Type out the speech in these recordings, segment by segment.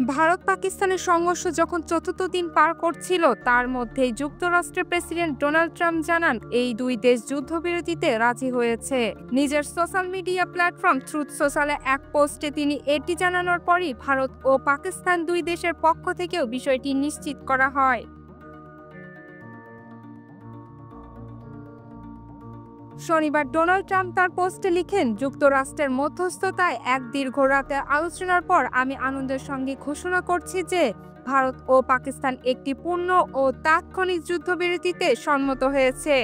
ভারত পাকিস্তানের সংঘর্ষ যখন চতুর্থ দিন পার করছিল তার মধ্যেই যুক্তরাষ্ট্রের প্রেসিডেন্ট ডোনাল্ড ট্রাম্প জানান এই দুই দেশ যুদ্ধবিরতিতে রাজি হয়েছে। নিজের সোশ্যাল মিডিয়া প্ল্যাটফর্ম ট্রুথ সোশ্যালে এক পোস্টে তিনি এটি জানানোর পরই ভারত ও পাকিস্তান দুই দেশের পক্ষ থেকেও বিষয়টি নিশ্চিত করা হয়। শনিবার ডোনাল্ড ট্রাম্প তার পোস্টে লিখেন, যুক্তরাষ্ট্রের মধ্যস্থতায় এক দীর্ঘ রাতের আলোচনার পর আমি আনন্দের সঙ্গে ঘোষণা করছি যে ভারত ও পাকিস্তান একটি পূর্ণ ও তাৎক্ষণিক যুদ্ধবিরতিতে সম্মত হয়েছে।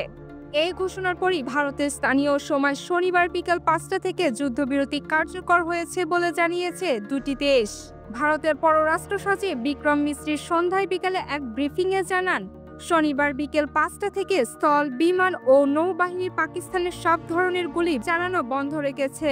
এই ঘোষণার পরই ভারতের স্থানীয় সময় শনিবার বিকাল ৫টা থেকে যুদ্ধবিরতি কার্যকর হয়েছে বলে জানিয়েছে দুটি দেশ। ভারতের পররাষ্ট্র সচিব বিক্রম মিশ্রি সন্ধ্যায় বিকালে এক ব্রিফিংয়ে জানান, শনিবার বিকেল ৫টা থেকে স্থল, বিমান ও নৌবাহিনী পাকিস্তানের সব ধরনের গুলি চালানো বন্ধ রেখেছে।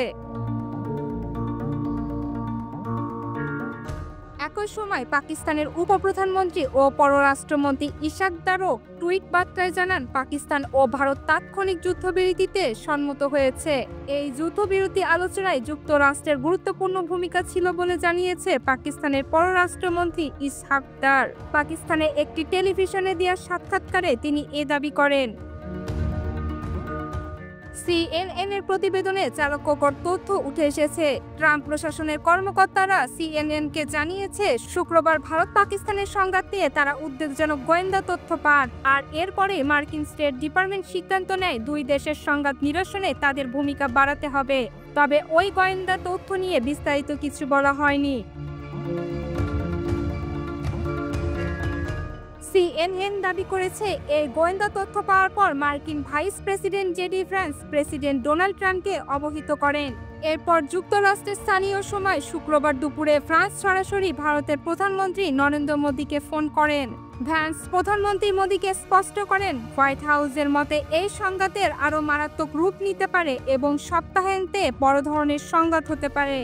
একই সময় পাকিস্তানের উপপ্রধানমন্ত্রী ও পররাষ্ট্রমন্ত্রী ইশাক দারও টুইট বার্তায় জানান, পাকিস্তান ও ভারত তাৎক্ষণিক যুদ্ধবিরতিতে সম্মত হয়েছে। এই যুদ্ধবিরতি আলোচনায় যুক্তরাষ্ট্রের গুরুত্বপূর্ণ ভূমিকা ছিল বলে জানিয়েছে পাকিস্তানের পররাষ্ট্রমন্ত্রী ইসহাক দার। পাকিস্তানের একটি টেলিভিশনে দেওয়া সাক্ষাৎকারে তিনি এ দাবি করেন। CNN এর প্রতিবেদনে চাঞ্চল্যকর তথ্য উঠে এসেছে। ট্রাম্প প্রশাসনের কর্মকর্তারা CNN-কে জানিয়েছে, শুক্রবার ভারত পাকিস্তানের সংঘাত নিয়ে তারা উদ্বেগজনক গোয়েন্দা তথ্য পান, আর এরপরে মার্কিন স্টেট ডিপার্টমেন্ট সিদ্ধান্ত নেয় দুই দেশের সংঘাত নিরসনে তাদের ভূমিকা বাড়াতে হবে। তবে ওই গোয়েন্দা তথ্য নিয়ে বিস্তারিত কিছু বলা হয়নি। CNN দাবি করেছে, এই গোয়েন্দা তথ্য পাওয়ার পর মার্কিন vice president JD Vance president Donald ট্রাম্পকে অবহিত করেন। এরপর যুক্তরাষ্ট্রের স্থানীয় সময় শুক্রবার দুপুরে ফ্রান্স সরাসরি ভারতের প্রধানমন্ত্রী নরেন্দ্র মোদীকে ফোন করেন। ভ্যান্স প্রধানমন্ত্রী মোদীকে স্পষ্ট করেন, হোয়াইট হাউসের মতে এই সংঘাতের আরও মারাত্মক রূপ নিতে পারে এবং সপ্তাহান্তে বড় ধরনের সংঘাত হতে পারে।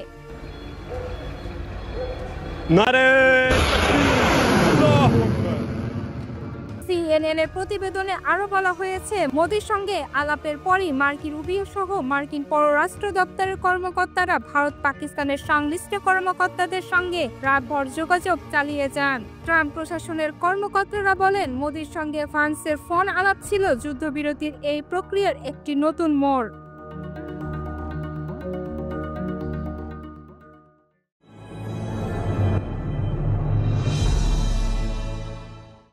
CNN এর প্রতিবেদনে আরও বলা হয়েছে, মোদির সঙ্গে আলাপের পরই মার্কিন রুবিও সহ মার্কিন পররাষ্ট্র দপ্তরের কর্মকর্তারা ভারত পাকিস্তানের সংশ্লিষ্ট কর্মকর্তাদের সঙ্গে রাতভর যোগাযোগ চালিয়ে যান। ট্রাম্প প্রশাসনের কর্মকর্তারা বলেন, মোদির সঙ্গে ফ্রান্সের ফোন আলাপ ছিল যুদ্ধবিরতির এই প্রক্রিয়ার একটি নতুন মোড়।